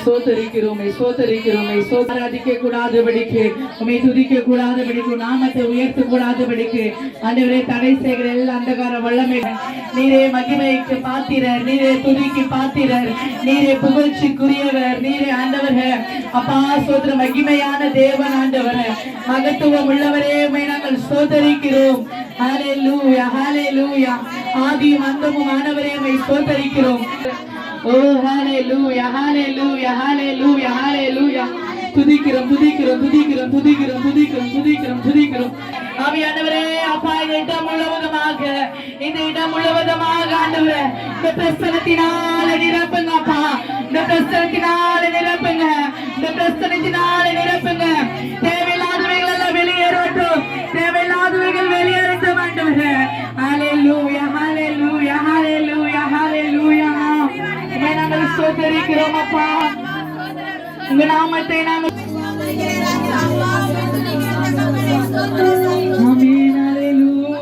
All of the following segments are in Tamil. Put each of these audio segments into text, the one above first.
ஸ்தோத்தரிக்கிறோம், ஸ்தோத்தரிக்கிறோம், ஆராதிக்க கூடாதபடிக்கு, உம்மை துதிக்க கூடாதபடிக்கு, நாமத்தை உயர்த்த கூடாதபடிக்கு ஆண்டவரே தடை செய்கிற எல்லா அந்தகார வல்லமை நீரே மகிமைக்கு பாத்திரர், நீரே துதிக்கு பாத்திரர், நீரே புகழ்ச்சிக்குரியவர், நீரே ஆண்டவர் அப்பா சோதர மகிமையான தேவன் ஆண்டவர் மகத்துவம் உள்ளவரே உம்மை நாங்கள் ஸ்தோத்தரிக்கிறோம். ஹல்லேலூயா, ஹல்லேலூயா. ஆதியும் அந்தமும் ஆனவரே உம்மை ஸ்தோத்தரிக்கிறோம். ஓ ஹல்லேலூயா, ஹல்லேலூயா, ஹல்லேலூயா, ஹல்லேலூயா. துதிக்கிறோம், துதிக்கிறோம், துதிக்கிறோம், துதிக்கிறோம், துதிக்கிறோம், துதிக்கிறோம், துதிக்கிறோம். ஆவியானவரே அப்பா இந்த இடம் முழுவதுமாக, இந்த இடம் முழுவதுமாக ஆண்டவரே இந்த பிரசனத்தினால நிரப்புங்க அப்பா, இந்த பிரசனத்தினால நிரப்புங்க, இந்த பிரசனத்தினால நிரப்புங்க. தேவையில்லாதவைகள் எல்லாம் வெளியேறட்டும், தேவையில்லாதவைகள் வெளியேறட்டும் ஆண்டவரே. ஹல்லேலூயா, ஹல்லேலூயா, ஹல்லேலூயா, ஹல்லேலூயா. உம்மை நாங்கள் ஸ்தோத்திரிக்கிறோம் அப்பா, உங்க நாமத்தை நாங்கள் ஆமென். ஹல்லேலூயா.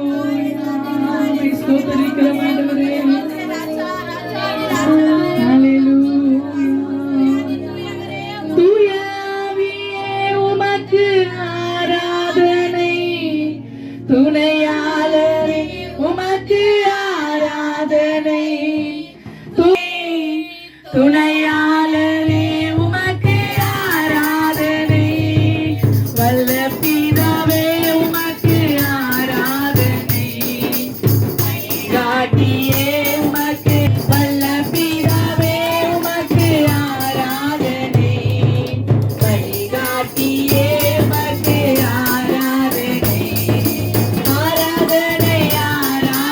உம்மை ஸ்தோத்திரிக்கிறோம் ஆண்டவரே. ஹல்லேலூயா. தூய ஆவியே உமக்கு ஆராதனை, துணையாளரே உமக்கு ஆராதனை, துணையாளரே உமக்கு ஆராதனை, வல்ல பிதாவே உமக்கு ஆராதனை, காட்டியே உமக்கு, வல்ல பிதாவே உமக்கு ஆராதனை, வழிகாட்டியே உமக்கு ஆராதனை, ஆராதனை, ஆராதனை,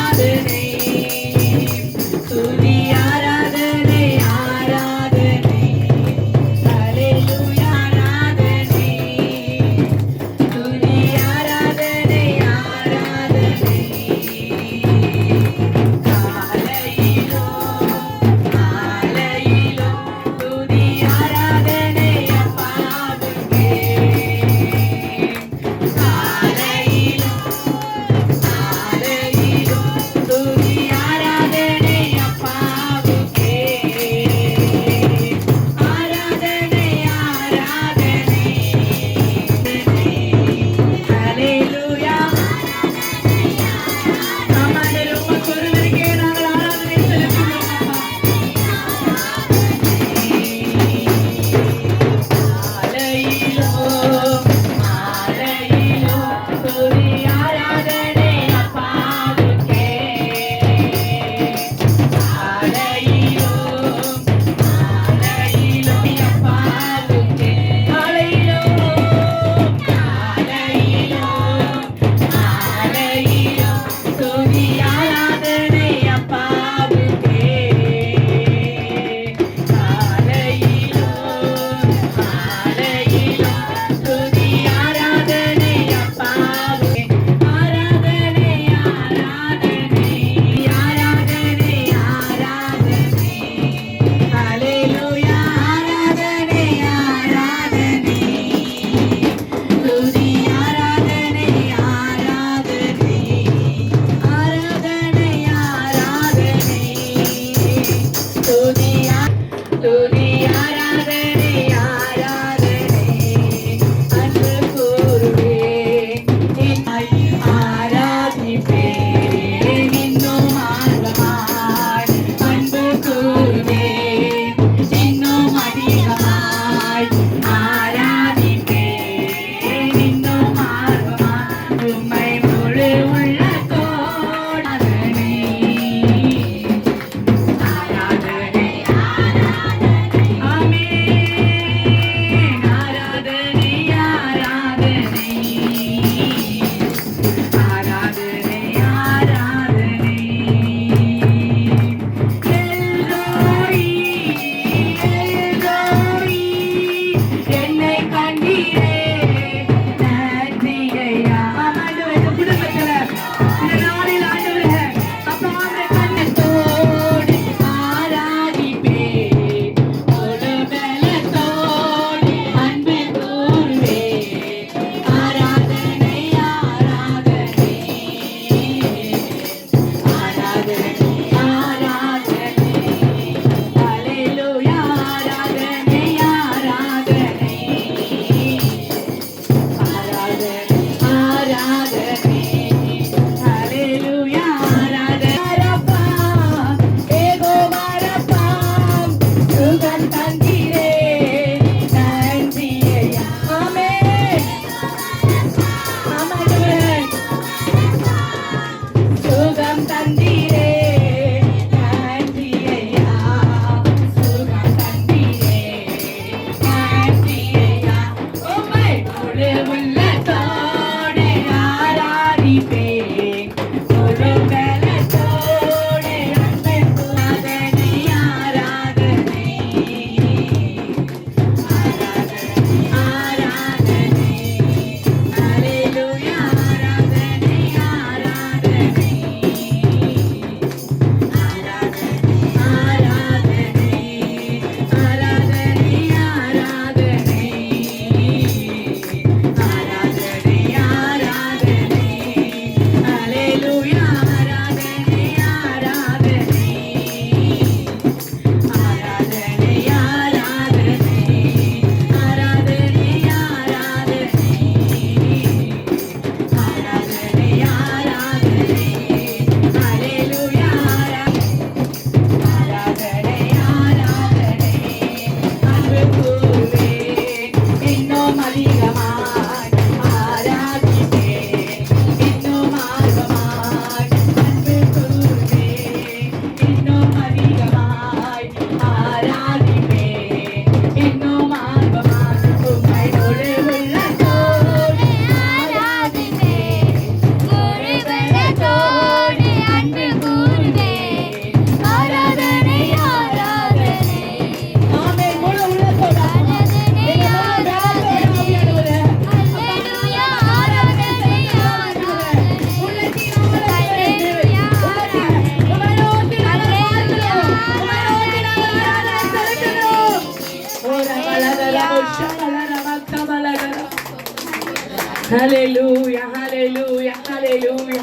ஹalleluya ஹalleluya ஹalleluya.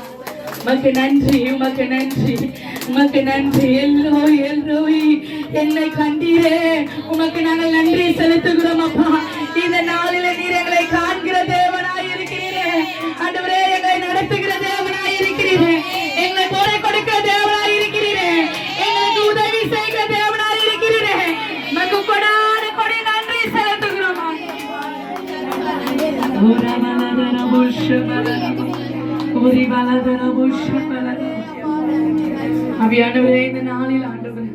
உமக்கு நன்றி, உமக்கு நன்றி, உமக்கு நன்றி. எல்லோய் எல்லோய், என்னை கண்டீரே, உமக்கு நாங்கள் நன்றி செலுத்துகிறோம் அப்பா. இந்த நாளிலே நீர் எங்களை காண்கிற தேவனாய் இருக்கிறீரே ஆண்டவரே, எங்களை நடத்துகிற தேவனாய் இருக்கிறீரே, எங்களை போரை கொடுக்கிற தேவனாய் இருக்கிறீரே, எங்களுக்கு உதவி செய்கிற தேவனாய் இருக்கிறீரே. உமக்கு கொடான கொடி நன்றி செலுத்துகிறோம். அவியானவரே, இந்த நாளில் ஆண்டவரே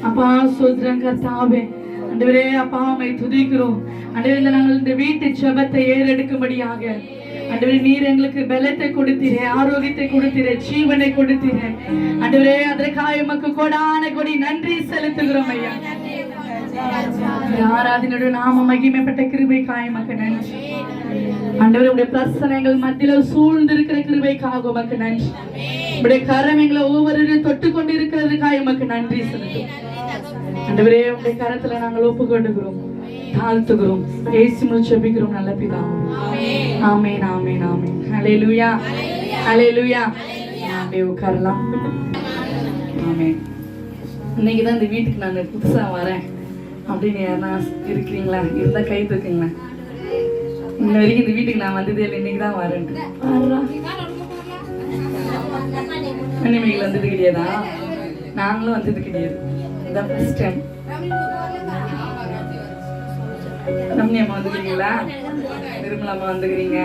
அப்பா சோதரன் கர்த்தாவே ஆண்டவரே அப்பா உம்மை துதிக்கிறோம். ஆண்டவரே, நாங்கள் இந்த வீட்டு ஜெபத்தை ஏறெடுக்கும்படியாக ஆண்டவரே நீர் எங்களுக்கு பலத்தை கொடுத்தீரே, ஆரோக்கியத்தை கொடுத்தீரே, ஜீவனை கொடுத்தீரே ஆண்டவரே. அதற்காக உமக்கு கொடான கொடி நன்றி செலுத்துகிறோம் ஐயா. ஆராதனையோட நாம மகிமைப்பட்ட கிருபைக்காக உமக்கு நன்றி ஆண்டவரே. உடைய பிரசனைகள் மத்தியில சூழ்ந்து இருக்கிற கிருபைக்காக உமக்கு நன்றி. உடைய கரம் எங்களை ஒவ்வொரு தொட்டு கொண்டு இருக்கிறதுக்காக உமக்கு நன்றி செலுத்தும் ஆண்டவரே. உடைய கரத்துல நாங்கள் ஒப்பு கொண்டுகிறோம், தாழ்த்துகிறோம், இயேசுவில் ஜெபிக்கிறோம் நல்ல பிதாவே. ஆமென் ஆமென் ஆமென். ஹல்லேலூயா ஹல்லேலூயா. அப்படியே உட்காரலாம். ஆமென். இன்னைக்கு தான் இந்த வீட்டுக்கு நான் புதுசா வரேன் அப்படின்னு யாருன்னா இருக்கிறீங்களா? இருந்தா கை தூக்குங்களா. இன்ன வரைக்கும் இந்த வீட்டுக்கு நான் வந்ததே இல்லை, இன்னைக்கு தான் வரேன். கன்னிமைகள் வந்தது கிடையாதா? நாங்களும் வந்தது கிடையாது, இதான் ஃபர்ஸ்ட் டைம். ரம்யா அம்மா வந்துக்கிறீங்களா? நிர்மலா அம்மா வந்துக்கிறீங்க.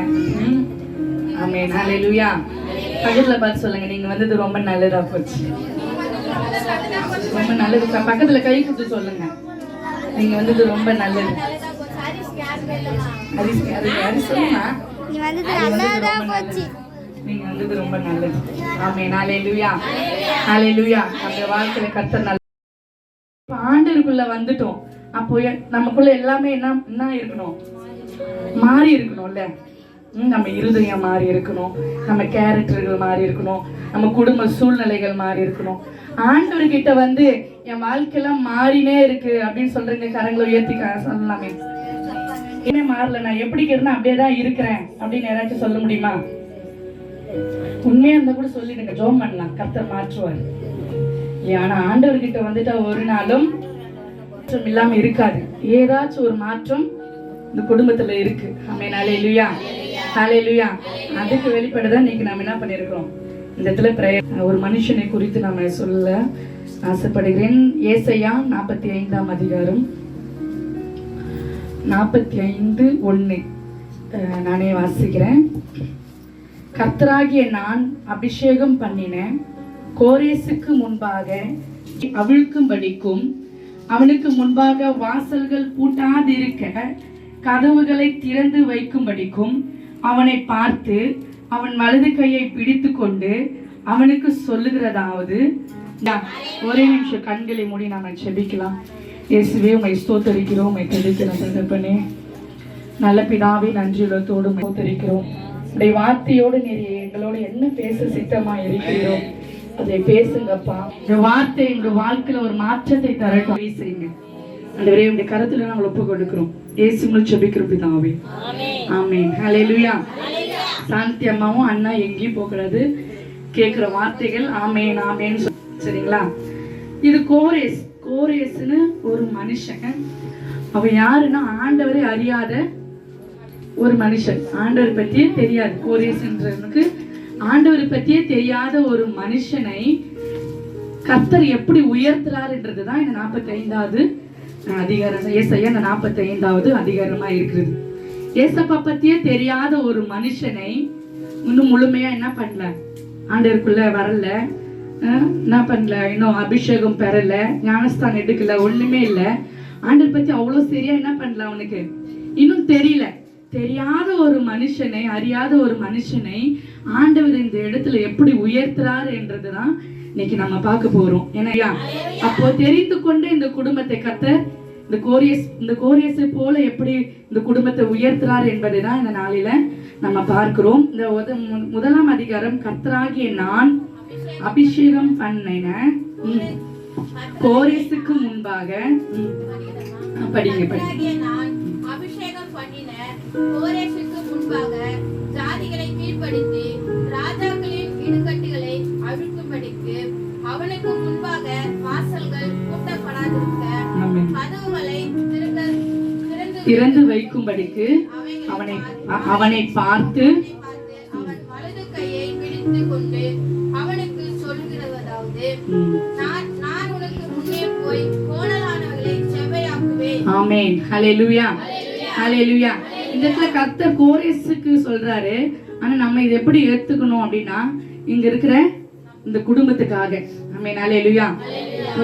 ஆமென் ஹல்லேலூயா. பக்கத்துல பார்த்து சொல்லுங்க, நீங்க வந்தது ரொம்ப நல்லதா போச்சு, ரொம்ப நல்லது. பக்கத்துல கை குத்து சொல்லுங்க, நீங்க வந்தது ரொம்ப நல்லது. நீங்க வந்தது ரொம்ப நல்லது. ஆமென் ஹல்லேலூயா ஹல்லேலூயா. நம்ம வாழ்க்கையில கர்த்தர் நல்ல ஆண்டவருக்குள்ள வந்துட்டோம். அப்போ நமக்குள்ள எல்லாமே என்ன இருக்கணும்? மாறி இருக்கணும்ல. நம்ம இருதயம் மாறி இருக்கணும், நம்ம கேரக்டர்கள் மாறி இருக்கணும், நம்ம குடும்ப சூழ்நிலைகள் மாறி இருக்கணும். ஆண்டவர்கிட்ட வந்து என் வாழ்க்கையெல்லாம் மாறினே இருக்கு அப்படின்னு சொல்றீங்க, கரங்களை உயர்த்தி சொல்லலாமே. என்ன மாறல, நான் எப்படி இருந்தா அப்படியே தான் இருக்கிறேன் அப்படின்னு யாராச்சும் சொல்ல முடியுமா? உண்மையா இருந்தா கூட சொல்லிடுங்க, ஜெபம் பண்ணலாம், கர்த்தர் மாற்றுவார். ஆனா ஆண்டவர்கிட்ட வந்துட்டா ஒரு நாளும் மாற்றம் இல்லாம இருக்காது. ஏதாச்சும் ஒரு மாற்றம் இந்த குடும்பத்துல இருக்கு. ஆமென் ஹல்லேலூயா ஹல்லேலூயா. அதுக்கு வெளிப்படதான் இன்னைக்கு நாம என்ன பண்ணிருக்கிறோம், இந்த இடத்துல பிரேயர். ஒரு மனுஷனை குறித்து நாம சொல்ல ஆசைப்படுகிறேன். ஏசாயா 45ஆம் அதிகாரம் 45:1 நானே வாசிக்கிறேன். கர்த்தராகிய நான் அபிஷேகம் பண்ணின கோரேசுக்கு முன்பாக அவிழ்க்கும்படிக்கும் அவனுக்கு முன்பாக வாசல்கள் பூட்டாதிருக்க கதவுகளை திறந்து வைக்கும்படிக்கும் அவனை பார்த்து அவன் வலது கையை பிடித்து கொண்டு அவனுக்கு சொல்லுகிறதாவது. ஒரே நிமிஷம் கண்களை மூடி நாம செபிக்கலாம். இயேசுவே, உம்மை ஸ்தோத்தரிக்கிறோம், உம்மை துதிக்கிறோம் தகப்பனே. நல்ல பிதாவே, நன்றியுள்ளத்தோடு ஸ்தோத்தரிக்கிறோம். உடைய வார்த்தையோடு நீர் எங்களோட என்ன பேச சித்தமா இருக்கிறீரோ அதை பேசுங்கப்பா. இந்த வார்த்தை எங்க வாழ்க்கையில ஒரு மாற்றத்தை தரட்டும். பேசுறீங்க ஆண்டவரே, உடைய கரத்துல நாங்கள் ஒப்பு கொடுக்கிறோம். இயேசுவில் ஜெபிக்கிறோம் பிதாவே. ஆமென் ஹல்லேலூயா. சாந்தி அம்மாவும் அண்ணா எங்கேயும் போகிறது, கேட்கிற வார்த்தைகள் ஆமென் ஆமென். சரிங்களா? இது கோரேஸ்னு ஒரு மனுஷன். அவன் யாருன்னா ஆண்டவரை அறியாத ஒரு மனுஷன். ஆண்டவர் பற்றியே தெரியாது. கோரேஸ்ன்றவனுக்கு ஆண்டவரை பற்றியே தெரியாத ஒரு மனுஷனை கர்த்தர் எப்படி உயர்த்துறாருன்றதுதான் இந்த 45வது அதிகாரம். ஏசாயா 45வது அதிகாரமா இருக்குது. ஏசப்பா பத்தியே தெரியாத ஒரு மனுஷனை இன்னும் முழுமையா என்ன பண்ணல, ஆண்டவருக்குள்ள வரல, என்ன பண்ணல, இன்னும் அபிஷேகம் பெறல, ஞானஸ்தானம் எடுக்கல, ஒண்ணுமே இல்ல. ஆண்டவர் பத்தி அவ்வளவு சரியா என்ன பண்ணல, அவனுக்கு இன்னும் தெரியல. தெரியாத ஒரு மனுஷனை, அறியாத ஒரு மனுஷனை ஆண்டவர் இந்த இடத்துல எப்படி உயர்த்துறாரு என்றதுதான் இன்னைக்கு நம்ம பார்க்க போறோம். ஏன்னா அப்போ தெரிந்து கொண்டு இந்த குடும்பத்தை கர்த்தர் இந்த கோரேசை போல எப்படி இந்த குடும்பத்தை உயர்த்துறார் என்பதைதான் இந்த நாளில நம்ம பார்க்கிறோம். இந்த 1ஆம் அதிகாரம், கர்த்தராகிய நான் அபிஷேகம் பண்ணின கோரேசுக்கு முன்பாக படிங்க. பண்ணின கோரேசுக்கு முன்பாக ஜாதிகளை கீழ்ப்படுத்தி ராஜாக்களின் இடுகட்டுகளை அவிழ்க்கும்படிக்கு அவனுக்கு முன்பாக வாசல்கள் பூட்டப்படாதிருக்க கதவுகளை திறந்து வைக்கும்படிக்கு அவனை பார்த்து அவன் வலது கையை பிடித்து கொண்டு அவனுக்கு சொல்கிறதாவது, நான் உனக்கு முன்னே போய் கோணலானவர்களை செவ்வையாக்குவேன். ஆமென். ஹல்லேலூயா, ஹல்லேலூயா. இந்த இடத்துல கர்த்தர் கோரேசுக்கு சொல்றாரு. ஆனா நம்ம இதை எப்படி ஏத்துக்கணும் அப்படின்னா, இங்க இருக்கிற இந்த குடும்பத்துக்காக. ஆமென், ஹல்லேலூயா.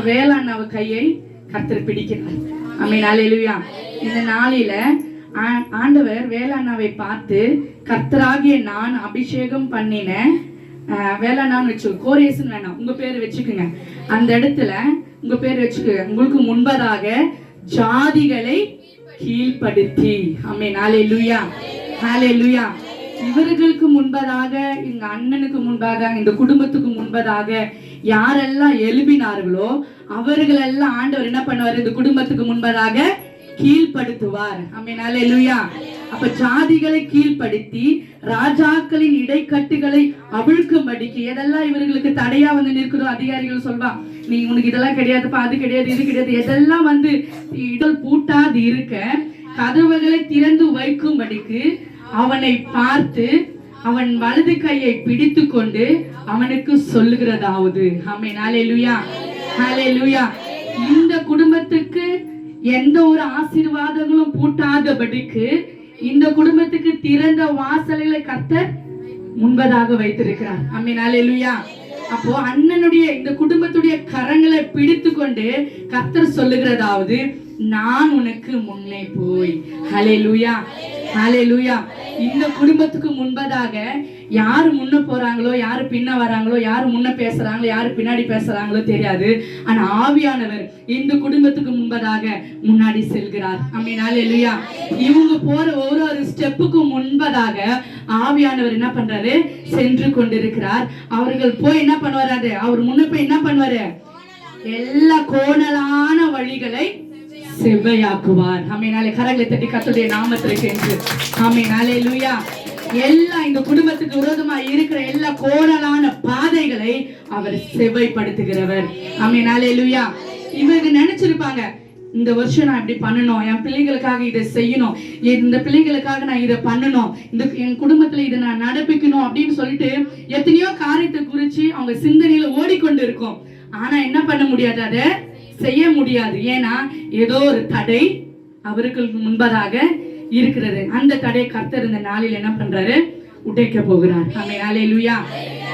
வேளாண் கையை கர்த்தர் பிடிக்கிறார். ஆமென், ஹல்லேலூயா. இந்த நாளில ஆண்டவர் வேளாண்ணாவை பார்த்து, கர்த்தராகிய நான் அபிஷேகம் பண்ணின வேளாண்ணான்னு வச்சு, கோரேசுன்னு வேணாம், உங்க பேர் வச்சுக்குங்க. அந்த இடத்துல உங்க பேர் வச்சுக்க. உங்களுக்கு முன்பதாக ஜாதிகளை கீழ்ப்படுத்தி. ஆமென், ஹல்லேலூயா, ஹல்லேலூயா. இவர்களுக்கு முன்பதாக, எங்க அண்ணனுக்கு முன்பாக, இந்த குடும்பத்துக்கு முன்பதாக யாரெல்லாம் எழுப்பினார்களோ அவர்களெல்லாம் ஆண்டவர் என்ன பண்ணுவார்? இந்த குடும்பத்துக்கு முன்பதாக கீழ்ப்படுத்துவார். ஆமென், ஹல்லேலூயா. அப்ப ஜாதிகளை கீழ்ப்படுத்தி ராஜாக்களின் இடைக்கட்டுகளை அவிழ்க்கும்படிக்கு எதெல்லாம் இவர்களுக்கு தடையா வந்து நிற்கிறதோ, அதிகாரிகள் சொல்வா, நீ உனக்கு இதெல்லாம் கிடையாதுப்பா, அது கிடையாது, இது கிடையாது, எதெல்லாம் வந்து இடல் பூட்டாது இருக்க கதவுகளை திறந்து வைக்கும்படிக்கு அவனை பார்த்து அவன் வலது கையை பிடித்து கொண்டு அவனுக்கு சொல்லுகிறதாவது. ஆமென், ஹல்லேலூயா, ஹல்லேலூயா. இந்த குடும்பத்துக்கு எந்த ஒரு ஆசீர்வாதங்களும் பூட்டாதபடிக்கு இந்த குடும்பத்துக்கு திறந்த வாசல்களை கர்த்தர் முன்பதாக வைத்திருக்கிறார். ஆமென், ஹல்லேலூயா. அப்போ அண்ணனுடைய இந்த குடும்பத்துடைய கரங்களை பிடித்து கொண்டு கர்த்தர் சொல்லுகிறதாவது, நான் உனக்கு முன்னே போய். ஹல்லேலூயா, ஹல்லேலூயா. இந்த குடும்பத்துக்கு முன்பதாக யாரு முன்ன போறாங்களோ, யாரு பின்ன வராங்களோ, யாரு முன்ன பேசுறாங்களோ, யாரு பின்னாடி பேசுறாங்களோ தெரியாது. ஆனா ஆவியானவர் இந்த குடும்பத்துக்கு முன்பதாக முன்னாடி செல்கிறார். ஆமென், ஹல்லேலூயா. இவங்க போற ஒரு ஸ்டெப்புக்கு முன்பதாக ஆவியானவர் என்ன பண்றாரு? சென்று கொண்டிருக்கிறார். அவர்கள் போய் என்ன பண்ணுவாரு? அவர் முன்ன போய் என்ன பண்ணுவாரு? எல்லா கோணலான வழிகளை செவ்வையாக்குவார். ஆமென், கரங்களை தட்டி கர்த்தருடைய நாமத்திற்கு என்று. ஆமென், ஹல்லேலூயா. எல்லா இந்த குடும்பத்துக்கு விரோதமா இருக்கிற எல்லா கோணலான பாதைகளை அவர் செவ்வைப்படுத்துகிறவர். ஆமென், ஹல்லேலூயா. இவங்க நினைச்சிருப்பாங்க, இந்த வருஷம் நான் இப்படி பண்ணணும், என் பிள்ளைகளுக்காக இதை செய்யணும், இந்த பிள்ளைகளுக்காக நான் இதை பண்ணணும், என் குடும்பத்துல இதை நான் நடப்பிக்கணும் அப்படின்னு சொல்லிட்டு எத்தனையோ காரியத்தை குறிச்சு அவங்க சிந்தனையில ஓடிக்கொண்டு இருக்கும். ஆனா என்ன பண்ண முடியாது? அதை செய்ய முடியாது. ஏன்னா ஏதோ ஒரு தடை அவர்களுக்கு முன்பதாக இருக்கிறது. அந்த தடை கர்த்தர் இந்த நாளில் என்ன பண்றாரு? உடைக்க போகிறார். ஆமென், ஹல்லேலூயா,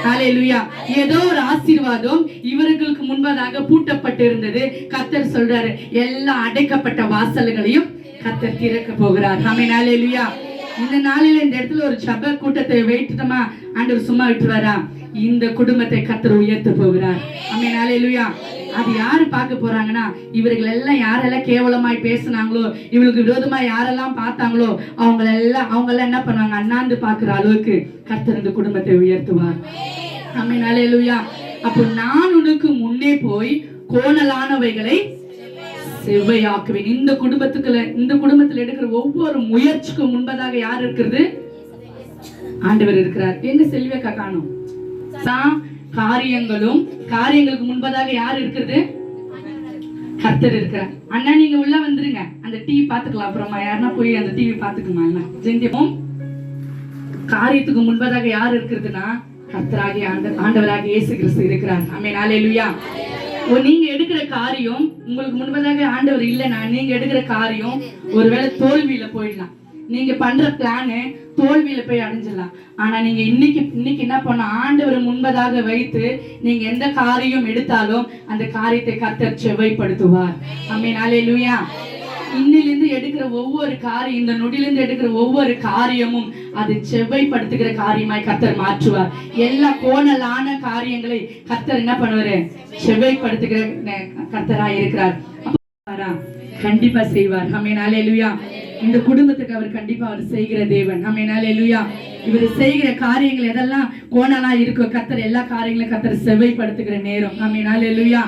ஹல்லேலூயா. ஏதோ ஒரு ஆசீர்வாதம் இவர்களுக்கு முன்பதாக பூட்டப்பட்டு இருந்தது. கர்த்தர் சொல்றாரு, எல்லா அடைக்கப்பட்ட வாசல்களையும் கர்த்தர் திறக்க போகிறார். ஆமென், ஹல்லேலூயா. இந்த நாளில இந்த இடத்துல ஒரு ஜெப கூட்டத்தை வைத்துட்டோமா, ஆண்டவர் சும்மா விட்டுவாரா? இந்த குடும்பத்தை கர்த்தர் உயர்த்த போகிறார். ஆமென், ஹல்லேலூயா. அது யாரு பார்க்க போறாங்கன்னா, இவர்கள் எல்லாம் யாரெல்லாம் கேவலமாய் பேசினாங்களோ, இவளுக்கு விரோதமா யாரெல்லாம் பார்த்தாங்களோ அவங்க எல்லாம் என்ன பண்ணுவாங்க? அண்ணாந்து பார்க்கிற அளவுக்கு கர்த்தர் இந்த குடும்பத்தை உயர்த்துவார். ஆமென், ஹல்லேலூயா. அப்போ நான் உனக்கு முன்னே போய் கோணலானவைகளை செவ்வையாக்குவேன். இந்த குடும்பத்துல எடுக்கிற ஒவ்வொரு முயற்சிக்கும் முன்பதாக யார் இருக்கிறது? ஆண்டவர் இருக்கிறார். எங்க செல்வியக்கா காணோம்? காரியங்களுக்கு முன்பதாக யார் இருக்கிறது? கர்த்தர் இருக்கிறார். அண்ணா நீங்க உள்ள வந்துருங்க, அந்த டிவி பாத்துக்கலாம். அப்புறமா யாருன்னா போய் அந்த டிவி பாத்துக்குமா? ஜெயந்தியமும் காரியத்துக்கு முன்பதாக யார் இருக்கிறதுனா கர்த்தராகிய ஆண்டவராகிய இயேசு கிறிஸ்து இருக்கிறார். ஆமென், ஹல்லேலூயா. நீங்க எடுக்கிற காரியம் உங்களுக்கு முன்பதாக ஆண்டவர் இல்லைன்னா நீங்க எடுக்கிற காரியம் ஒருவேளை தோல்வியில போயிடலாம். நீங்க பண்ற பிளானு தோல்வியில போய் அடைஞ்சிடலாம். ஆனா நீங்க இன்னைக்கு என்ன பண்ண? ஆண்டவர் முன்பதாக வைத்து நீங்க எந்த காரியம் எடுத்தாலும் அந்த காரியத்தை கர்த்தர் செவ்வைப்படுத்துவார். ஆமென், ஹல்லேலூயா. இன்னிலிருந்து எடுக்கிற ஒவ்வொரு காரியம், இந்த நொடியிலிருந்து எடுக்கிற ஒவ்வொரு காரியமும் அது செவ்வைப்படுத்துகிற காரியமாய் கர்த்தர் மாற்றுவார். எல்லா கோணலான காரியங்களை கர்த்தர் என்ன பண்ணுவாரு? செவ்வைப்படுத்துகிற கர்த்தராய் இருக்கிறார். கண்டிப்பா செய்வார். ஆமென், ஹல்லேலூயா. இந்த குடும்பத்துக்கு அவர் கண்டிப்பா அவர் செய்கிற தேவன். ஆமென், ஹல்லேலூயா. இவர் செய்கிற காரியங்கள் எதெல்லாம் கோணலா இருக்கோ கர்த்தர் எல்லா காரியங்களும் கர்த்தர் செவ்வைப்படுத்துகிற நேரம். ஆமென், ஹல்லேலூயா.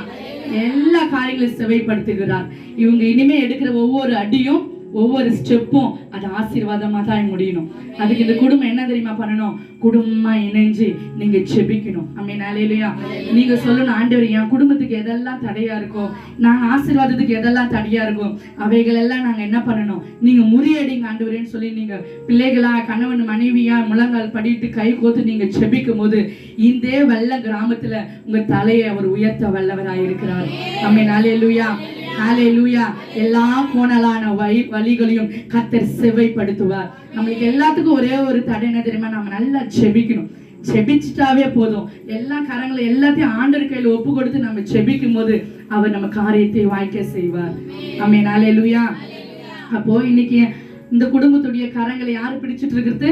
எல்லா காரியங்களையும் செவ்வைப்படுத்துகிறார். இவங்க இனிமே எடுக்கிற ஒவ்வொரு அடியும் ஒவ்வொரு ஸ்டெப்பும் அது ஆசீர்வாதமா தான் முடியணும். அதுக்கு இந்த குடும்பம் என்ன தெரியுமா பண்ணணும்? குடும்பமா இணைஞ்சு நீங்க செபிக்கணும். ஆமென், ஹல்லேலூயா. நீங்க சொல்லணும், ஆண்டவர் என் குடும்பத்துக்கு எதெல்லாம் தடையா இருக்கோ, நாங்க ஆசீர்வாதத்துக்கு எதெல்லாம் தடையா இருக்கும், அவைகள் எல்லாம் நாங்க என்ன பண்ணணும், நீங்க முறியடிங்க ஆண்டவரேன்னு சொல்லி நீங்க பிள்ளைகளா கணவன் மனைவியா முழங்கால் படிட்டு கை கோத்து நீங்க செபிக்கும் போது இந்த வல்ல கிராமத்துல உங்க தலையை அவர் உயர்த்த வல்லவராய் இருக்கிறார். ஆமென், ஹல்லேலூயா, ஹல்லேலூயா. எல்லா கோணலான வழிகளையும் கர்த்தர் செவ்வைப்படுத்துவார். நம்மளுக்கு எல்லாத்துக்கும் ஒரே ஒரு தடை என்ன தெரியுமா? நம்ம நல்லா செபிக்கணும். செபிச்சுட்டாவே போதும். எல்லா கரங்களை எல்லாத்தையும் ஆண்டவர் கையில ஒப்பு கொடுத்து நம்ம செபிக்கும் போது அவர் நம்ம காரியத்தை வாய்க்க செய்வார். ஆமென், ஹல்லேலூயா. அப்போ இன்னைக்கு இந்த குடும்பத்துடைய கரங்களை யாரு பிடிச்சிட்டு இருக்கிறது?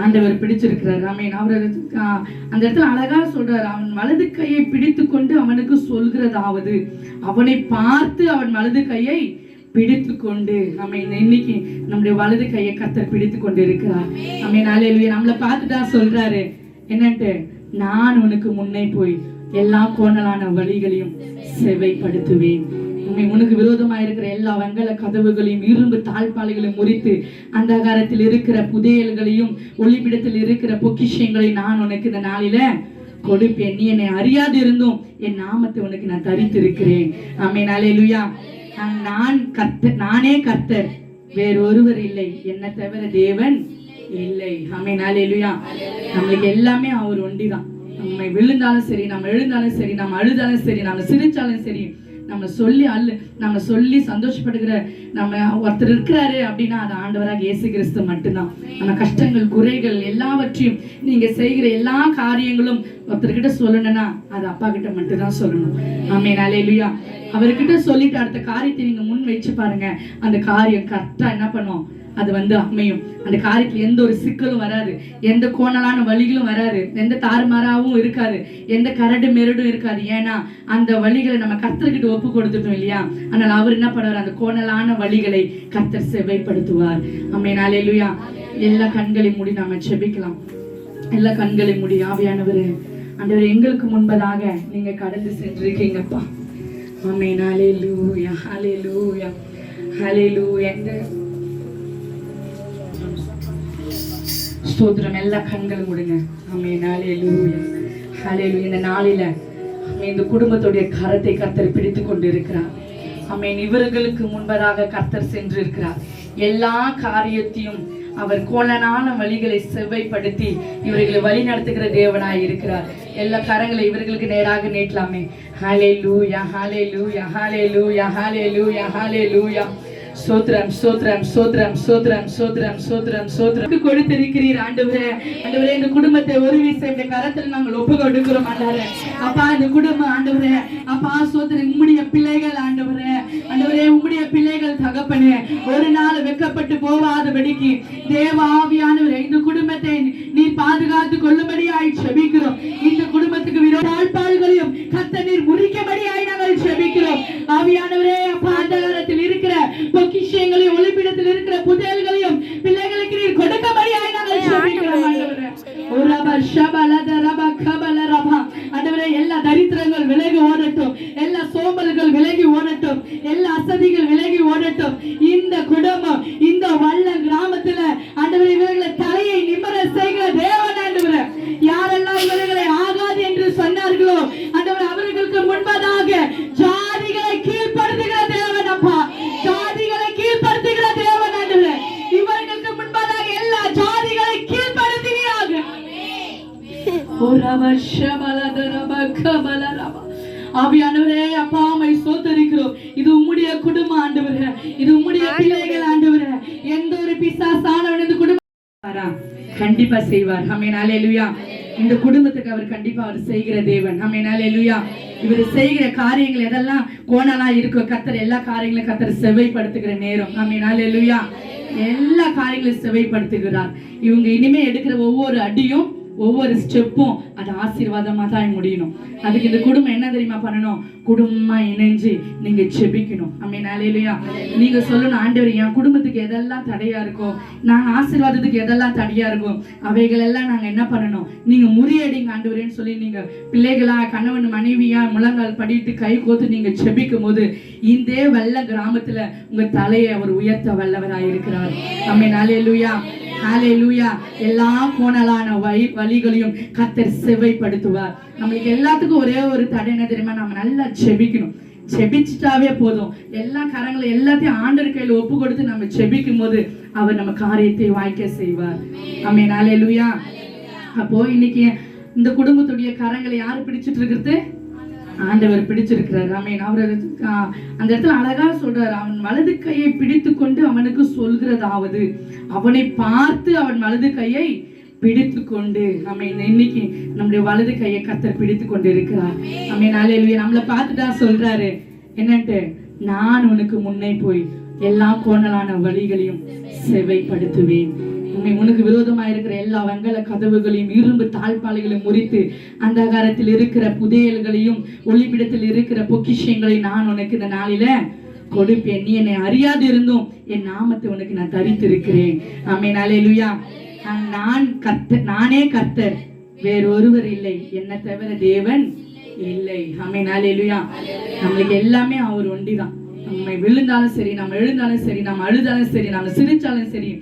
ஆண்டவர் பிடிச்சிருக்கிறார். ஆமென். அவர் அந்த இடத்துல அழகா சொல்றாரு, அவன் வலது கையை பிடித்து கொண்டு அவனுக்கு சொல்கிறதாவது, அவனை பார்த்து அவன் வலது கையை பிடித்து கொண்டு. ஆமென். இன்னைக்கு நம்முடைய வலது கையை கர்த்தர் பிடித்து கொண்டு இருக்கிறார். ஆமென், ஹல்லேலூயா. நம்மளை பார்த்துட்டா சொல்றாரு என்னன்ட்டு, நான் உனக்கு முன்னே போய் எல்லா கோணலான வழிகளையும் செவ்வைப்படுத்துவேன். உனக்கு விரோதமா இருக்கிற எல்லா வெங்கல கதவுகளையும் இரும்பு தாழ்பாளைகளையும் முறித்து அந்தகாரத்தில் இருக்கிற புதையல்களையும் ஒளிபிடத்தில் இருக்கிற பொக்கிஷங்களையும் நான் உனக்கு இந்த நாளில கொடுப்பேன். நீ என்னை அறியாது இருந்தும் என் நாமத்தை உனக்கு நான் தரித்திருக்கிறேன். ஆமென், ஹல்லேலூயா. நானே கர்த்தர், வேறொருவர் இல்லை, என்னை தவிர தேவன் இல்லை. ஆமென், ஹல்லேலூயா. நம்மளுக்கு எல்லாமே அவர் ஒண்டிதான். நம்ம விழுந்தாலும் சரி, நம்ம எழுந்தாலும் சரி, நம்ம அழுதாலும் சரி, நம்ம சிரிச்சாலும் சரி, நம்ம சொல்லி சந்தோஷப்படுகிற நம்ம ஒருத்தர் இருக்கிறாரு அப்படின்னா அது ஆண்டவராக இயேசு கிறிஸ்து மட்டும்தான். நம்ம கஷ்டங்கள் குறைகள் எல்லாவற்றையும் நீங்க செய்கிற எல்லா காரியங்களும் ஒருத்தர்கிட்ட சொல்லணும்னா அது அப்பா கிட்ட மட்டும்தான் சொல்லணும். ஆமென், ஹல்லேலூயா. அவர்கிட்ட சொல்லிட்டு அடுத்த காரியத்தை நீங்க முன் வச்சு பாருங்க, அந்த காரியம் கரெக்டா என்ன பண்ணும், அது அமையும். அந்த காரியத்துல எந்த ஒரு சிக்கலும் வராது, எந்த கோணலான வழிகளும் வராது, எந்த தாறுமாறாவும் இருக்காது, எந்த கரடு மெரடும் இருக்காது. ஏன்னா அந்த வழிகளை நம்ம கர்த்தர்கிட்ட ஒப்பு கொடுத்துட்டோம் இல்லையா? அதனால அவர் என்ன பண்ணுவார், அந்த கோணலான வழிகளை கர்த்தர் செவ்வைப்படுத்துவார். ஆமென், ஹல்லேலூயா. எல்லா கண்களை மூடி நாம செபிக்கலாம். எல்லா கண்களை மூடி, ஆவியானவரே ஆண்டவரே எங்களுக்கு முன்பதாக நீங்க கடந்து சென்றிருக்கீங்கப்பா. ஆமென், ஹல்லேலூயா, ஹல்லேலூயா, ஹல்லேலூயா. ஸ்தோத்திரம். எல்லா கண்களும் மூடுங்க. ஆமென், ஹல்லேலூயா, ஹல்லேலூயா. இந்த நாளில இந்த குடும்பத்துடைய கரத்தை கர்த்தர் பிடித்து கொண்டு இருக்கிறார். ஆமென். இவர்களுக்கு முன்பதாக கர்த்தர் சென்று இருக்கிறார். எல்லா காரியத்தையும் அவர் கோணலான வழிகளை செவ்வைப்படுத்தி இவர்களை வழி நடத்துகிற தேவனாய் இருக்கிறார். எல்லா கரங்களை இவர்களுக்கு நேராக நீட்டலாமே. ஹல்லேலூயா, ஹல்லேலூயா, ஹல்லேலூயா, ஹல்லேலூயா, ஹல்லேலூயா. சோத்ரம் சோத்ரம் சோத்ரம் சோத்ரம் சோத்ரம் சோத்ரம் சோத்ரம் கொடுத்திருக்கிறீர் ஆண்டவரே. ஆண்டவரே இந்த குடும்பத்தை ஒரு விஷயம் இந்த கரத்தில் நாங்கள் ஒப்பு கொடுக்கிறோம் ஆண்டவரே. அப்பா இந்த குடும்பம் ஆண்டவரே, அப்பா சோத்ரம் உம்முடைய பிள்ளைகள் ஆண்டவரே, ஆண்டவரே உம்முடைய பிள்ளைகள் தகப்பனே ஒரு நாள் வெக்கப்பட்டு போவாதபடிக்கு தேவ ஆவியானவரே இந்த குடும்பத்தை நீ பாதுகாத்து கொள்ளும்படியாய் செபிக்கிறோம். இந்த குடும்பத்துக்கு விரோதாழ்பாள்களையும் கர்த்தர் நீர் முறிக்கபடியாய் நாங்கள் செபிக்கிறோம். ஆவியானவரே அப்பா அந்தகாரத்தில் இருக்கிற பொக்கிஷங்களையும் ஒளிபிடத்தில் இருக்கிற புதையல்களையும் பிள்ளைகளுக்கு நீர் கொடுக்கபடியாய் நாங்கள் செபிக்கிறோம் ஆண்டவரே. ஓரபா ஷபலத ரபா கபல ரபா. ஆண்டவரே எல்லா தரித்திரங்கள் விலகி ஓடட்டும், எல்லா சோம்பல்கள் விலகி ஓடட்டும், எல்லா அசதிகள் விலகி ஓடட்டும். இந்த குடும்பம் இந்த வல்ல கிராமத்துல ஆண்டவரே இவர்களை தலையை நிமிர செய்கிற தேவன் ஆண்டவரே. யாரெல்லாம் இவர்களை ஆகாது என்று சொன்னார்களோ ஆண்டவரே அவர்களுக்கு முன்பதாக ஜாதிகளை கீழ்ப்படுத்துகிற தேவன் அப்பா, ஜாதிகளை கீழ்ப்படுத்துகிற தேவன் ஆண்டவரே. இவர்களுக்கு முன்பதாக எல்லா ஜாதிகளை கீழ்ப்படுத்துகிறாங்க. ஆவியானவரே அப்பா உம்மை ஸ்தோத்திரிக்கிறோம். இது உம்முடைய குடும்பம் ஆண்டவரே, இது உம்முடைய பிள்ளைகள் ஆண்டவரே. எந்த ஒரு பிசாசானவன் இந்த குடும்பம் கண்டிப்பா செய்வார். ஆமென், ஹல்லேலூயா. இந்த குடும்பத்துக்கு அவர் கண்டிப்பா அவர் செய்கிற தேவன். ஆமென், ஹல்லேலூயா. இவர் செய்கிற காரியங்கள் எதெல்லாம் கோணலா இருக்கோ கர்த்தர் எல்லா காரியங்களையும் கர்த்தர் செவ்வைப்படுத்துகிற நேரம். ஆமென், ஹல்லேலூயா. எல்லா காரியங்களையும் செவ்வைப்படுத்துகிறார். இவங்க இனிமே எடுக்கிற ஒவ்வொரு அடியும் ஒவ்வொரு ஸ்டெப்பும் அது ஆசீர்வாதமா தான் முடியணும். அதுக்கு இந்த குடும்பம் என்ன தெரியுமா பண்ணணும்? குடும்பமா இணைஞ்சு நீங்க செபிக்கணும். ஆமென். அல்லேலூயா. நீங்க சொல்லணும், ஆண்டவரே என் குடும்பத்துக்கு எதெல்லாம் தடையா இருக்கும், நாங்க ஆசீர்வாதத்துக்கு எதெல்லாம் தடையா இருக்கும், அவைகள் எல்லாம் நாங்க என்ன பண்ணணும், நீங்க முறியடிங்க ஆண்டவரேன்னு சொல்லி நீங்க பிள்ளைகளா கணவன் மனைவியா முழங்கால் படிட்டு கை கோத்து நீங்க செபிக்கும் போது இந்த வெள்ள கிராமத்துல உங்க தலையை அவர் உயர்த்த வல்லவராய் இருக்கிறார். ஆமென். அல்லேலூயா. ஹalleluya. எல்லா கோணலான வழிகளையும் கர்த்தர் செவ்வைப்படுத்துவார். நம்மளுக்கு எல்லாத்துக்கும் ஒரே ஒரு தடை என்ன தெரியுமா? நம்ம நல்லா செபிக்கணும். செபிச்சிட்டாவே போதும். எல்லா கரங்களை எல்லாத்தையும் ஆண்டவர் கையில ஒப்பு கொடுத்து நம்ம செபிக்கும் போது அவர் நம்ம காரியத்தை வாய்க்க செய்வார். ஆமென். ஹalleluya. அப்போ இன்னைக்கு இந்த குடும்பத்துடைய கரங்களை யாரு பிடிச்சிட்டு இருக்கிறது? ஆண்டவர் பிடிச்சிருக்கிறார். ஆமென். அவர் அந்த இடத்துல அழகா சொல்றாரு, அவன் வலது கையை பிடித்து கொண்டு அவனுக்கு சொல்கிறதாவது, அவனை பார்த்து அவன் வலது கையை பிடித்து கொண்டு. ஆமென். இன்னைக்கு நம்முடைய வலது கையை கர்த்தர் பிடித்து கொண்டு இருக்கிறார். ஆமென். அல்லேலூயா. நம்மளை பார்த்துதான் சொல்றாரு என்னன்ட்டு, நான் உனக்கு முன்னே போய் எல்லா கோணலான வழிகளையும் செவ்வைப்படுத்துவேன். உனக்கு விரோதமா இருக்கிற எல்லா வெங்கல கதவுகளையும் இரும்பு தாழ்பாளைகளையும் முறித்து அந்தகாரத்தில் இருக்கிற புதையல்களையும் ஒளிப்பிடத்தில் இருக்கிற பொக்கிஷங்களையும் நான் உனக்கு இந்த நாளில கொடுப்பேன். நீ என்னை அறியாது இருந்தும் என் நாமத்தை உனக்கு நான் தரித்திருக்கிறேன். ஆமென். அல்லேலூயா. நான் கர்த்தர், நானே கர்த்தர், வேறொருவர் இல்லை, என்னை தவிர தேவன் இல்லை. ஆமென். அல்லேலூயா. நம்மளுக்கு எல்லாமே அவர் ஒண்டிதான். நம்ம விழுந்தாலும் சரி, நம்ம எழுந்தாலும் சரி, நம்ம அழுதாலும் சரி, நம்ம சிரிச்சாலும் சரி,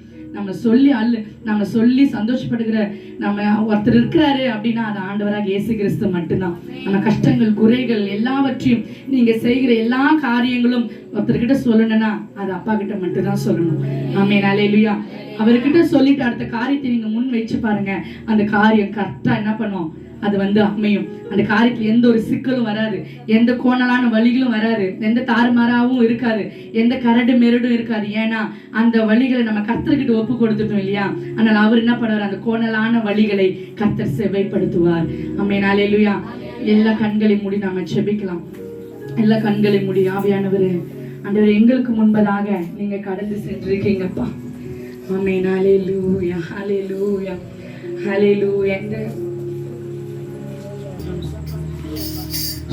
நம்ம சொல்லி சந்தோஷப்படுகிற நம்ம ஒருத்தர் இருக்கிறாரு அப்படின்னா அது ஆண்டவராக இயேசு கிறிஸ்து மட்டும்தான். நம்ம கஷ்டங்கள் குறைகள் எல்லாவற்றையும் நீங்க செய்கிற எல்லா காரியங்களும் ஒருத்தர்கிட்ட சொல்லணும்னா அது அப்பா கிட்ட மட்டும்தான் சொல்லணும். ஆமென். அல்லேலூயா. அவர்கிட்ட சொல்லிட்டு அடுத்த காரியத்தை நீங்க முன் வச்சு பாருங்க, அந்த காரியம் கரெக்டா என்ன பண்ணும், அது அமையும். அந்த காரியத்துல எந்த ஒரு சிக்கலும் வராது, எந்த கோணலான வழிகளும் வராது, எந்த தாறுமாறாவும் இருக்காது, எந்த கரடு மெரடும் இருக்காது. ஏன்னா அந்த வழிகளை நம்ம கர்த்தர்கிட்ட ஒப்பு கொடுத்துட்டோம் இல்லையா? அதனால அவர் என்ன பண்ணுவார், அந்த கோணலான வழிகளை கர்த்தர் செவ்வைப்படுத்துவார். ஆமென். அல்லேலூயா. எல்லா கண்களை மூடி நாம செபிக்கலாம். எல்லா கண்களை மூடி. ஆவியானவரே, ஆண்டவரே, எங்களுக்கு முன்பதாக நீங்க கடந்து சென்றிருக்கீங்கப்பா. ஆமென். அல்லேலூயா. அல்லேலூயா. அல்லேலூயா.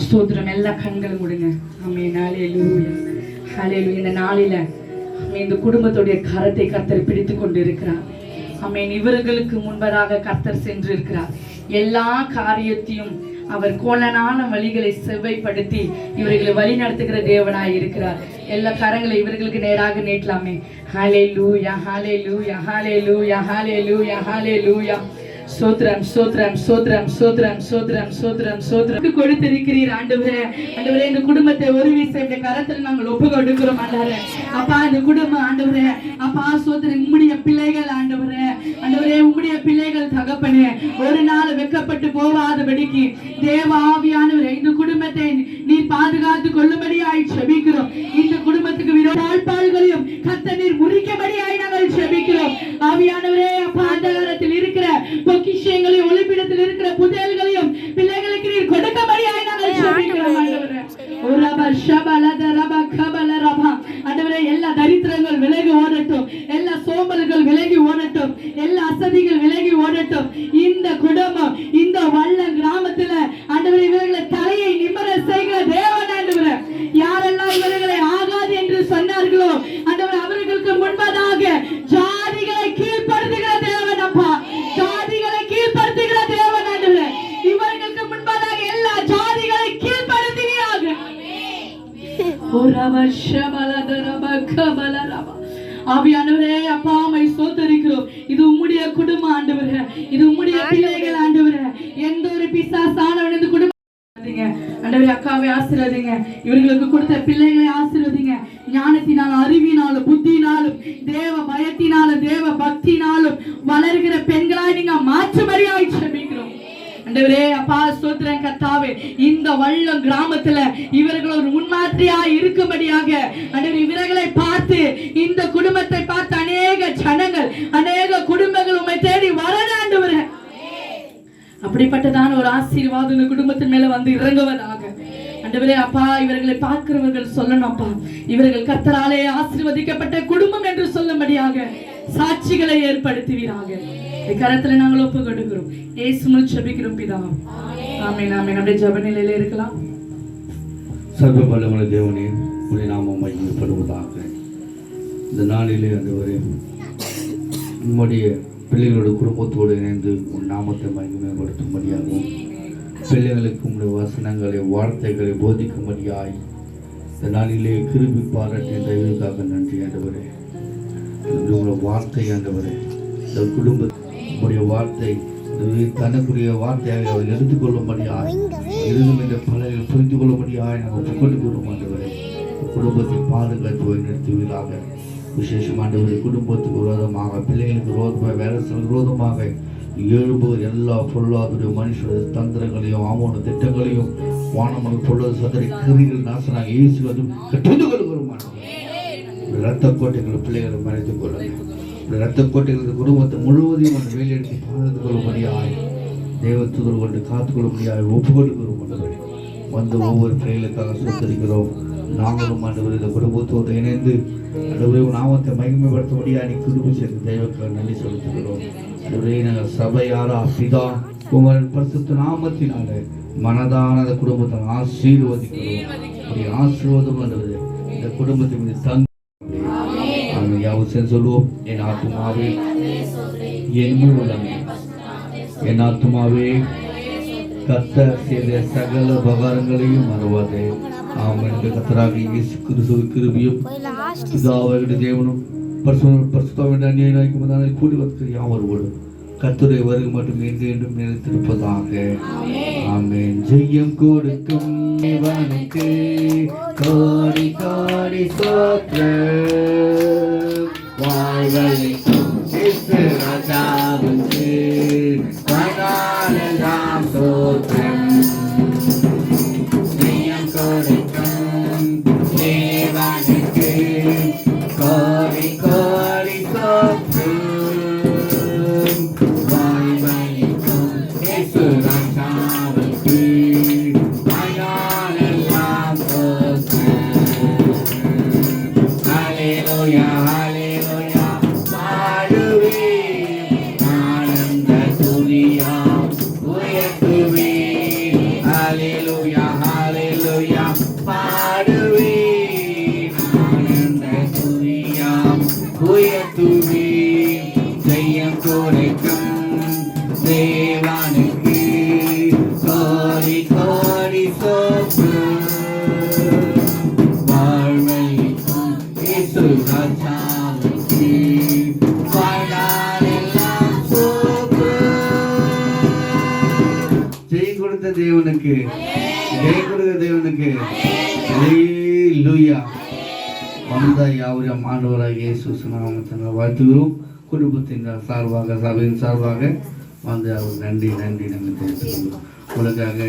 ஸ்தோத்திரம். எல்லா கண்களும் மூடுங்க. ஆமென். ஹல்லேலூயா. ஹல்லேலூயா. இந்த நாளில இந்த குடும்பத்துடைய கரத்தை கர்த்தர் பிடித்து கொண்டு இருக்கிறார். ஆமென். இவர்களுக்கு முன்பதாக கர்த்தர் சென்று இருக்கிறார். எல்லா காரியத்தையும் அவர் கோணலான வழிகளை செவ்வைப்படுத்தி இவர்களை வழி நடத்துகிற தேவனாய் இருக்கிறார். எல்லா கரங்களை இவர்களுக்கு நேராக நீட்டலாமே. ஹல்லேலூயா. ஹல்லேலூயா. ஹல்லேலூயா. ஹல்லேலூயா. ஹல்லேலூயா. சோத்ரம் சோத்ரம் சோத்ரம் சோத்ரம் சோத்ரம் சோத்ரம் சோத்ரம் கொடுத்திருக்கிறீர் ஆண்டவரே. ஆண்டவரே, இந்த குடும்பத்தை ஒரு வீசம் இந்த கரத்தில் நாங்கள் ஒப்பு கொடுக்கிறோம் ஆண்டவரே. அப்பா, இந்த குடும்பம் ஆண்டவரே, அப்பா சோத்ரம், உம்முடைய பிள்ளைகள் ஆண்டவரே, ஆண்டவரே, உம்முடைய பிள்ளைகள் தகப்பனே, ஒரு நாள் வெக்கப்பட்டு போகாதபடிக்கு தேவ ஆவியானவரே இந்த குடும்பத்தை நீர் பாதுகாத்து கொள்ளும்படியாய் செபிக்கிறோம். இந்த குடும்பத்துக்கு விரோதாழ்பாள்களையும் கர்த்தர் நீர் முறிக்கபடியாய் நாங்கள் செபிக்கிறோம். ஆவியானவரே, அப்பா, அந்தகாரத்தில் இருக்கிற பொக்கிஷங்களையும் ஒளிப்பிடத்தில் இருக்கிற புதையல்களையும் பிள்ளைகளுக்கு நீர் கொடுக்கபடியாய் நாங்கள் செபிக்கிறோம் ஆண்டவரே. ஆண்டவரே, எல்லா தரித்திரங்கள் விலகி ஓடட்டும், எல்லா சோம்பல்கள் விலகி ஓடட்டும், எல்லா அசதிகள் விலகி ஓடட்டும். இந்த குடும்பம் இந்த வல்ல கிராமத்துல ஆண்டவரே இவர்களை தலையை நிம்மர செய்கிற தேவன் ஆண்டவரே. யாரெல்லாம் இவர்களை ஆகாது என்று சொன்னார்களோ ஆண்டவரே, அவர்களுக்கு முன்பதாக ஜாதிகளை கீழ்ப்படுத்துகிற தேவன் அப்பா, ஜாதிகளை கீழ்ப்படுத்துகிற தேவன் ஆண்டவரே. இவர்களுக்கு முன்பதாக எல்லா ஜாதிகளை கீழ்ப்படுத்துவீராக. ஆவியானவரே, அப்பா, உம்மை ஸ்தோத்திரிக்கிறோம். இது உம்முடைய குடும்பம் ஆண்டவரே, இது உம்முடைய பிள்ளைகள் ஆண்டவரே. எந்த ஒரு பிசாசானவன் இந்த குடும்பம் ஆண்டவரே, அக்காவை ஆசீர்வதிங்க, இவர்களுக்கு கொடுத்த பிள்ளைகளை ஆசீர்வதிங்க. ஞானத்தினாலும் அறிவினாலும் புத்தினாலும் தேவ பயத்தினாலும் தேவ பக்தினாலும் வளர்கிற பெண்களாய் நீங்க மாற்றும்படியாய் செபிக்கிறோம் ஆண்டவரே. அப்பா ஸ்தோத்திரம் கர்த்தாவே, இந்த வல்லம் கிராமத்துல இவர்கள் ஒரு முன்மாதிரியா இருக்கும்படியாக ஆண்டவரே இவர்களை பார்த்து, இந்த குடும்பத்தை பார்த்து அநேக ஜனங்கள் அநேக குடும்பங்கள் உம்மை தேடி வரணும் ஆண்டவரே. அப்படிப்பட்டதான ஒரு ஆசீர்வாதம் இந்த குடும்பத்தின் மேல வந்து இறங்குவதாக ஆண்டவரே. அப்பா, இவர்களை பார்க்கிறவர்கள் சொல்லணும் அப்பா, இவர்கள் கர்த்தராலே ஆசீர்வதிக்கப்பட்ட குடும்பம் என்று சொல்லும்படியாக சாட்சிகளை ஏற்படுத்துவீராக. கரத்துல நாங்கள் ஒப்பு கொடுக்கிறோம். இயேசுவில் ஜெபிக்கிறோம் பிதாவே. ஆமென் ஆமென். அப்படியே ஜெப நிலையில இருக்கலாம். சர்வ வல்லமையுள்ள தேவனே, உம்முடைய நாமம் மகிமைப்படுவதாக. இந்த நாளிலே ஆண்டவரே, உம்முடைய பிள்ளைகளோட குடும்பத்தோடு இணைந்து உன் நாமத்தை மகிமைப்படுத்தும்படியாகவும், பிள்ளைகளுக்கு உம்முடைய வசனங்களை வார்த்தைகளை போதிக்கும்படியாய் இந்த நாளிலே கிருபை பாராட்டிய தயவுக்காக நன்றி ஆண்டவரே. உங்களுடைய வார்த்தை ஆண்டவரே, இந்த குடும்ப உங்களுடைய வார்த்தை தனக்குரிய வார்த்தையாக அவர் எடுத்துக்கொள்ளும்படியாய், இருந்தும் இந்த பலர்கள் புரிந்து கொள்ளும்படியாய் நாங்கள் ஒப்புக்கொண்டு கூறும் ஆண்டவரே. குடும்பத்தை பாதுகாத்து வழிநடத்துவீராக. விசேஷம் ஆண்டவரே, குடும்பத்துக்கு விரோதமாக, பிள்ளைகளுக்கு விரோதமாக, வேலைக்கு விரோதமாக எழுபது எல்லா பொருளாதார மனுஷருடைய தந்திரங்களையும் ஆமோன திட்டங்களையும் வானமன பொருளாதார சதரை கருவிகள் நாசனாக இயேசு அதுவும் கட்டுந்து கொள்கிறோம். இரத்த கோட்டைகளை பிள்ளைகளை மறைத்துக் கொள்ளுங்கள். இரத்த கோட்டைகளுக்கு குடும்பத்தை முழுவதையும் அந்த வேலையெடுத்து பாதுகாத்துக் கொள்ளும்படியாய், தேவத்துகள் கொண்டு காத்துக்கொள்ளும்படியாய் ஒப்புக்கொள்கிறோம். ஆண்டவரே, வந்த ஒவ்வொரு பிள்ளைகளுக்காக சுத்தரிக்கிறோம். நாங்களும் ஆண்டவர் இந்த குடும்பத்தோடு இணைந்து ஆண்டவரே நாமத்தை மகிமைப்படுத்தும்படியாய் நீ கிருபை செய்த தெய்வக்காக நன்றி செலுத்துகிறோம். ஆண்டவரே, நாங்கள் சபையாரா பிதா குமாரன் பரிசுத்த நாமத்தினாலே மனதான அந்த குடும்பத்தை ஆசீர்வதிக்கிறோம். ஆசீர்வாதம் ஆண்டவரே இந்த குடும்பத்தை மீது தந்து யாவும் சொல்லுவோம். என் ஆத்துமாவே என் முழுவதுமே, என் ஆத்துமாவே கர்த்தர் செய்த சகல உபகாரங்களையும் மறவாதே. ஆமென். கர்த்தராக இயேசு கிறிஸ்துவின் கிருபையும் பிதாவாகிய தேவனும் பரிசுத்தவான்களுடைய அந்நியனாய் கூடி வந்து யாவரோடும் கர்த்தருடைய வருகை மட்டும் என்றென்றும் நிலைத்திருப்பதாக. ஆமென். ஜெயம் கொடுக்கும் தேவனுக்கு கோடி கோடி ஸ்தோத்திரம். வாழ்வளிக்கும் இயேசு ராஜாவுக்கு வாழ்நாளெல்லாம் ஸ்தோத்திரம். ஜெயம் கொடுக்கும் தேவனுக்கு கோடி கோடி ஸ்தோத்திரம். வாழ்வளிக்கும் இயேசு ராஜாவுக்கு வாழ்நாளெல்லாம் ஸ்தோத்திரம். ஹல்லேலூயா ஹல்லேலூயா பாடுவேன், ஆனந்த துதியாம் உயர்த்துவேன். ஹல்லேலூயா ஹல்லேலூயா பாடுவேன், ஆனந்த துதியாம் உயர்த்துவேன். ஜெயம் கொடுக்கும் தேவனுக்கு கோடி கோடி ஸ்தோத்திரம். வாழ்வளிக்கும் இயேசு ராஜாவுக்கு வாழ்நாளெல்லாம் ஸ்தோத்திரம். ஜெயம் கொடுத்த தேவனுக்கு, ஜெயம் கொடுத்த தேவனுக்கு ஹல்லேலூயா. வந்த யாவரையும் ஆண்டவராகிய இயேசு நாமத்தினால் வாழ்த்துகிறோம். குடும்பத்தின் சார்பாக, சபையின் சார்பாக வந்து அவர் நன்றி நன்றி நாங்கள் தெரிவித்துக் கொள்கிறோம். உலகாக